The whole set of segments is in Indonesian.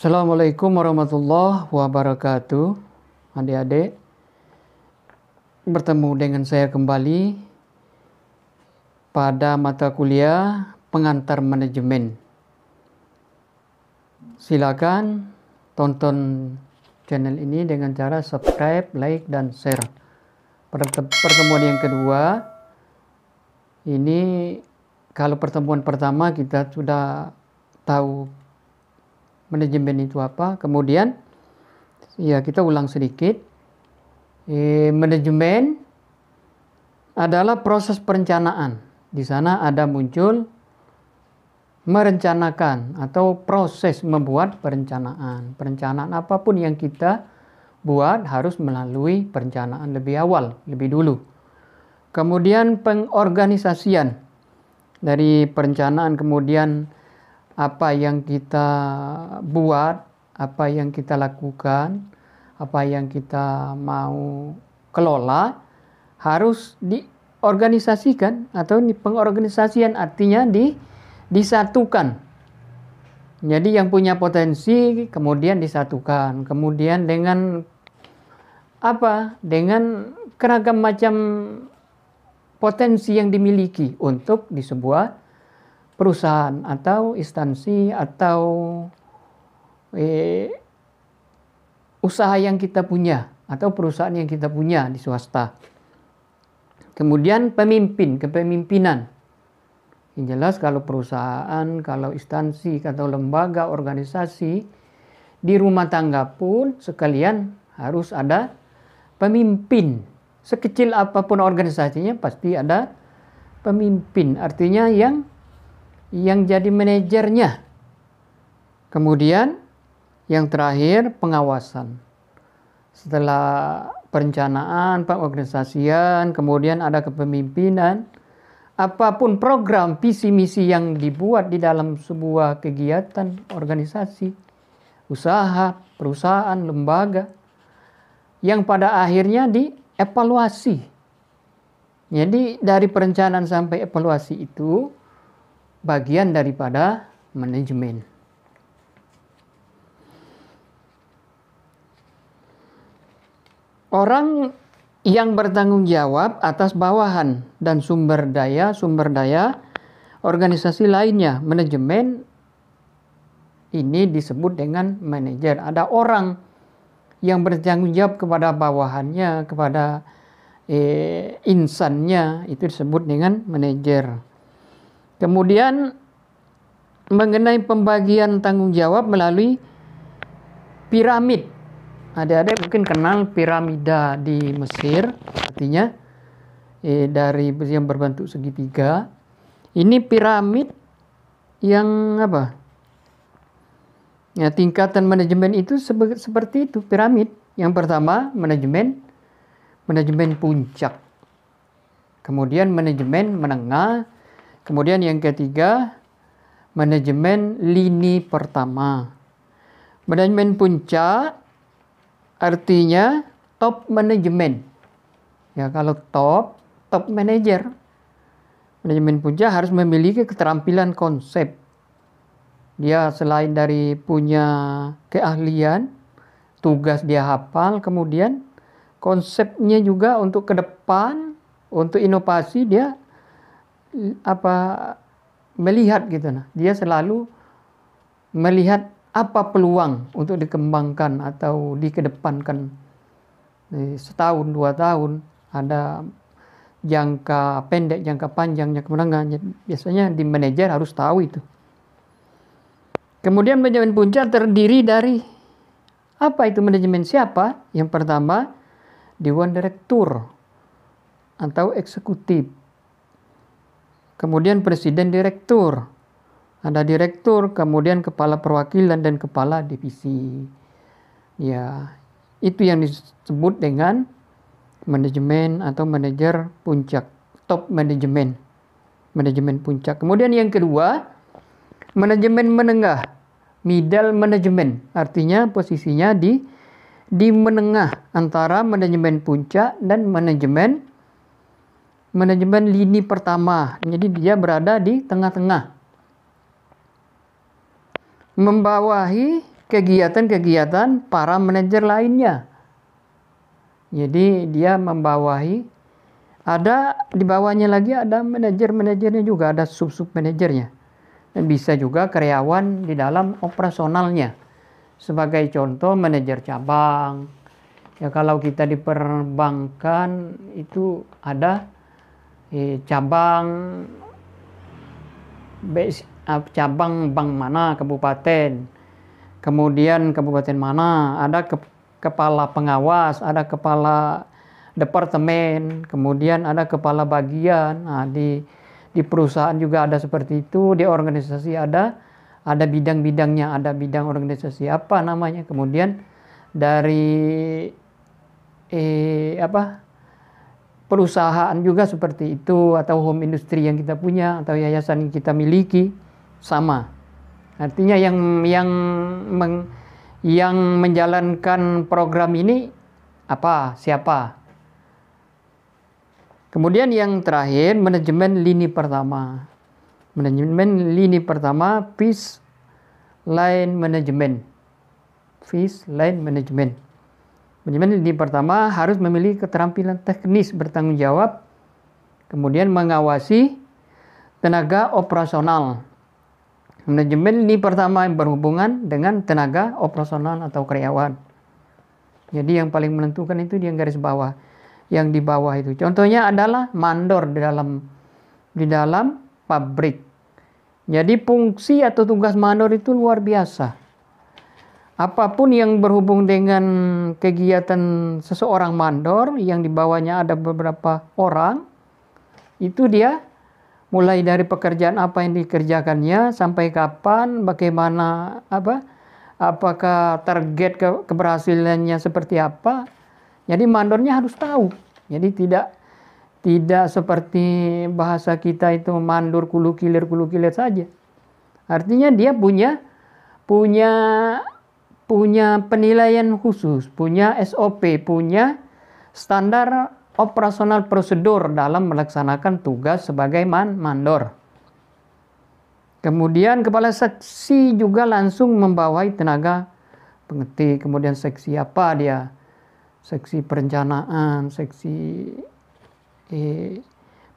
Assalamualaikum warahmatullahi wabarakatuh. Adik-adik, bertemu dengan saya kembali pada mata kuliah pengantar manajemen. Silakan tonton channel ini dengan cara subscribe, like, dan share. Pertemuan yang kedua ini, kalau pertemuan pertama kita sudah tahu manajemen itu apa, kemudian ya kita ulang sedikit. Manajemen adalah proses perencanaan. Di sana ada muncul merencanakan atau proses membuat perencanaan. Perencanaan apapun yang kita buat harus melalui perencanaan lebih awal, lebih dulu. Kemudian pengorganisasian dari perencanaan, kemudian apa yang kita buat, apa yang kita lakukan, apa yang kita mau kelola harus diorganisasikan, atau pengorganisasian artinya disatukan. Jadi yang punya potensi kemudian disatukan, kemudian dengan apa? Dengan keragam macam potensi yang dimiliki untuk di sebuah perusahaan atau instansi atau usaha yang kita punya atau perusahaan yang kita punya di swasta. Kemudian kepemimpinan. Yang jelas kalau perusahaan, kalau instansi, atau lembaga, organisasi, di rumah tangga pun sekalian harus ada pemimpin. Sekecil apapun organisasinya pasti ada pemimpin, artinya yang jadi manajernya. Kemudian yang terakhir pengawasan. Setelah perencanaan, pengorganisasian, kemudian ada kepemimpinan. Apapun program, visi misi yang dibuat di dalam sebuah kegiatan, organisasi, usaha, perusahaan, lembaga, yang pada akhirnya dievaluasi. Jadi dari perencanaan sampai evaluasi itu bagian daripada manajemen. Orang yang bertanggung jawab atas bawahan dan sumber daya organisasi lainnya. Manajemen ini disebut dengan manajer. Ada orang yang bertanggung jawab kepada bawahannya, kepada insannya, itu disebut dengan manajer. Kemudian mengenai pembagian tanggung jawab melalui piramid. Adik-adik mungkin kenal piramida di Mesir, artinya dari yang berbentuk segitiga. Ini piramid yang apa? Ya, tingkatan manajemen itu seperti itu, piramid. Yang pertama manajemen puncak. Kemudian manajemen menengah. Kemudian yang ketiga, manajemen lini pertama. Manajemen puncak artinya top manajemen. Ya, kalau top manajer. Manajemen puncak harus memiliki keterampilan konsep. Dia selain dari punya keahlian, tugas dia hafal, kemudian konsepnya juga untuk ke depan, untuk inovasi dia melihat gitu. Dia selalu melihat apa peluang untuk dikembangkan atau dikedepankan. Setahun, 2 tahun, ada jangka pendek, jangka panjang, jangka menengah. Biasanya di manajer harus tahu itu. Kemudian manajemen puncak terdiri dari apa itu manajemen siapa? Yang pertama, dewan direktur atau eksekutif. Kemudian presiden direktur, ada direktur, kemudian kepala perwakilan dan kepala divisi. Ya, itu yang disebut dengan manajemen atau manajer puncak, top manajemen puncak. Kemudian yang kedua, manajemen menengah, middle management, artinya posisinya di menengah antara manajemen puncak dan manajemen lini pertama. Jadi dia berada di tengah-tengah. Membawahi kegiatan-kegiatan para manajer lainnya. Jadi dia membawahi, ada di bawahnya lagi ada manajer-manajernya juga, ada sub-sub manajernya. Dan bisa juga karyawan di dalam operasionalnya. Sebagai contoh manajer cabang. Ya kalau kita di perbankan itu ada cabang bank mana kabupaten. Kemudian kabupaten mana ada kepala pengawas, ada kepala departemen, kemudian ada kepala bagian. Nah, di perusahaan juga ada seperti itu, di organisasi ada bidang-bidangnya, ada bidang organisasi apa namanya. Kemudian dari perusahaan juga seperti itu, atau home industry yang kita punya atau yayasan yang kita miliki sama. Artinya yang menjalankan program ini siapa. Kemudian yang terakhir manajemen lini pertama. Manajemen lini pertama, First Line Management. First Line Management. Manajemen lini pertama harus memiliki keterampilan teknis bertanggung jawab, kemudian mengawasi tenaga operasional. Manajemen lini pertama yang berhubungan dengan tenaga operasional atau karyawan. Jadi yang paling menentukan itu di garis bawah. Yang di bawah itu contohnya adalah mandor di dalam pabrik. Jadi fungsi atau tugas mandor itu luar biasa. Apapun yang berhubung dengan kegiatan seseorang mandor yang di bawahnya ada beberapa orang, itu dia mulai dari pekerjaan apa yang dikerjakannya, sampai kapan, bagaimana, apakah target keberhasilannya seperti apa. Jadi mandornya harus tahu. Jadi tidak seperti bahasa kita itu mandur kulu kilir saja. Artinya dia punya penilaian khusus, punya SOP, punya standar operasional prosedur dalam melaksanakan tugas sebagai mandor. Kemudian kepala seksi juga langsung membawahi tenaga pengetik. Kemudian seksi apa dia? Seksi perencanaan, seksi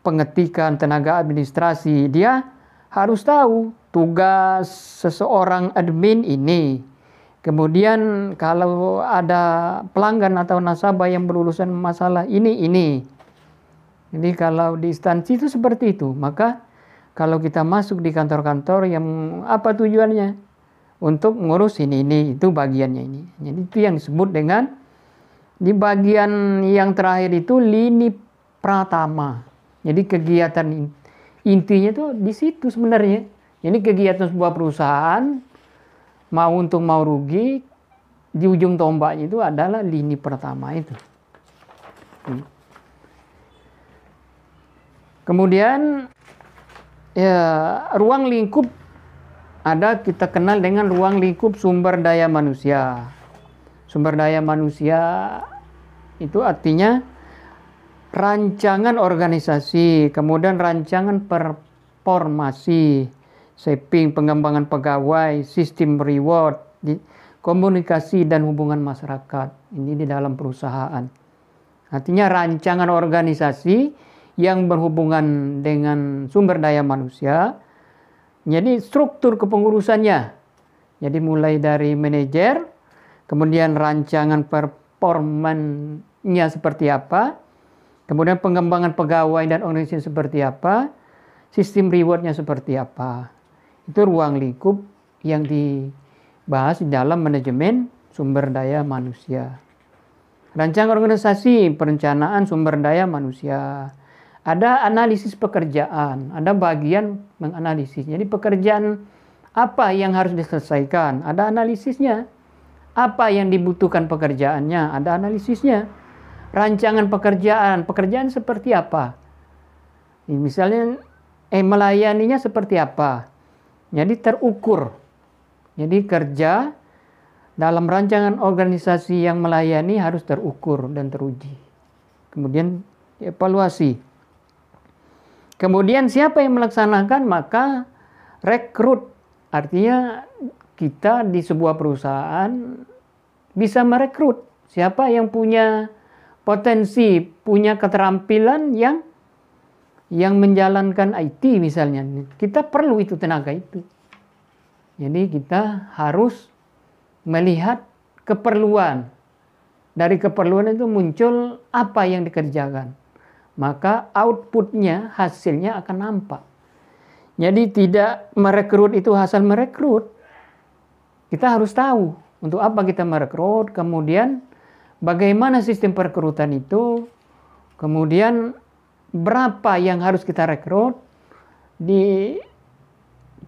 pengetikan, tenaga administrasi. Dia harus tahu tugas seseorang admin ini. Kemudian kalau ada pelanggan atau nasabah yang berurusan masalah ini. Jadi kalau di instansi itu seperti itu. Maka kalau kita masuk di kantor-kantor yang apa tujuannya? Untuk mengurus ini, itu bagiannya ini. Jadi itu yang disebut dengan di bagian yang terakhir itu lini pratama. Jadi kegiatan intinya itu di situ sebenarnya. Jadi kegiatan sebuah perusahaan mau untung mau rugi, di ujung tombaknya itu adalah lini pertama itu. Kemudian ruang lingkup ada, kita kenal dengan ruang lingkup sumber daya manusia. Sumber daya manusia itu artinya rancangan organisasi, kemudian rancangan performasi, shaping, pengembangan pegawai, sistem reward, komunikasi dan hubungan masyarakat. Ini di dalam perusahaan. Artinya rancangan organisasi yang berhubungan dengan sumber daya manusia. Jadi struktur kepengurusannya. Jadi mulai dari manajer, kemudian rancangan performanya seperti apa, kemudian pengembangan pegawai dan organisasi seperti apa, sistem rewardnya seperti apa. Itu ruang lingkup yang dibahas di dalam manajemen sumber daya manusia. Rancangan organisasi, perencanaan sumber daya manusia. Ada analisis pekerjaan, ada bagian menganalisis. Jadi pekerjaan apa yang harus diselesaikan, ada analisisnya. Apa yang dibutuhkan pekerjaannya, ada analisisnya. Rancangan pekerjaan seperti apa? Misalnya melayaninya seperti apa? Jadi terukur. Jadi kerja dalam rancangan organisasi yang melayani harus terukur dan teruji. Kemudian evaluasi. Kemudian siapa yang melaksanakan? Maka rekrut. Artinya kita di sebuah perusahaan bisa merekrut siapa yang punya potensi, punya keterampilan yang menjalankan IT misalnya. Kita perlu itu tenaga itu. Jadi kita harus melihat keperluan. Dari keperluan itu muncul apa yang dikerjakan. Maka outputnya, hasilnya akan nampak. Jadi tidak merekrut itu asal merekrut. Kita harus tahu untuk apa kita merekrut, kemudian bagaimana sistem perekrutan itu, kemudian berapa yang harus kita rekrut, di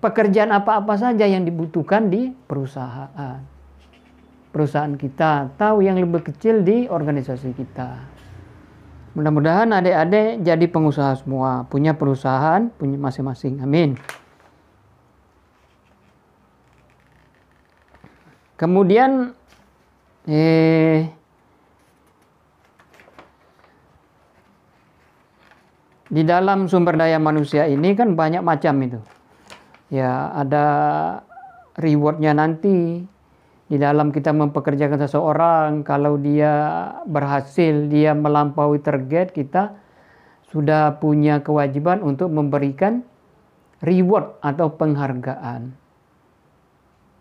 pekerjaan apa-apa saja yang dibutuhkan di perusahaan. Perusahaan kita, tahu yang lebih kecil di organisasi kita. Mudah-mudahan adik-adik jadi pengusaha semua, punya perusahaan, punya masing-masing. Amin. Kemudian di dalam sumber daya manusia ini kan banyak macam itu. Ya, ada rewardnya nanti di dalam kita mempekerjakan seseorang. Kalau dia berhasil, dia melampaui target, kita sudah punya kewajiban untuk memberikan reward atau penghargaan.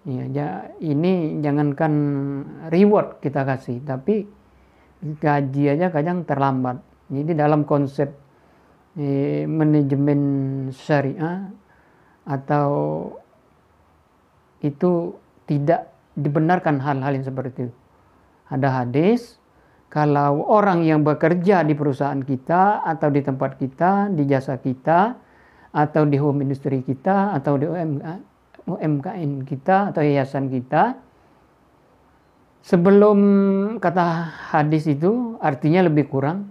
Ya, ini jangankan reward kita kasih, tapi gaji aja kadang terlambat. Jadi dalam konsep manajemen syariah atau itu tidak dibenarkan hal-hal yang seperti itu. Ada hadis, kalau orang yang bekerja di perusahaan kita atau di tempat kita, di jasa kita, atau di home industry kita, atau di UMKM kita atau yayasan kita, sebelum kata hadis itu artinya lebih kurang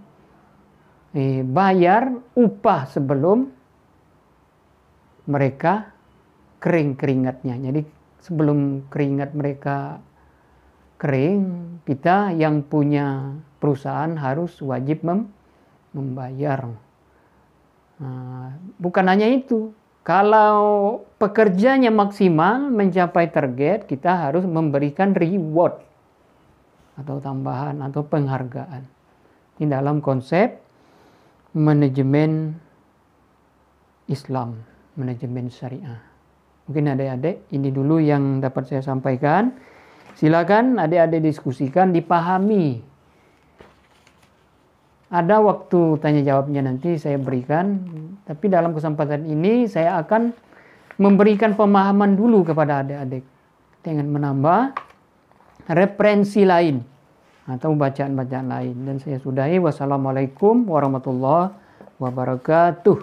bayar upah sebelum mereka kering keringatnya. Jadi sebelum keringat mereka kering, kita yang punya perusahaan harus wajib membayar. Bukan hanya itu, kalau pekerjanya maksimal mencapai target, kita harus memberikan reward atau tambahan atau penghargaan. Ini dalam konsep manajemen Islam, manajemen syariah. Mungkin adik-adik ini dulu yang dapat saya sampaikan. Silakan adik-adik diskusikan, dipahami. Ada waktu tanya jawabnya nanti saya berikan, tapi dalam kesempatan ini saya akan memberikan pemahaman dulu kepada adik-adik dengan menambah referensi lain atau bacaan-bacaan lain. Dan saya sudahi. Wassalamualaikum warahmatullahi wabarakatuh.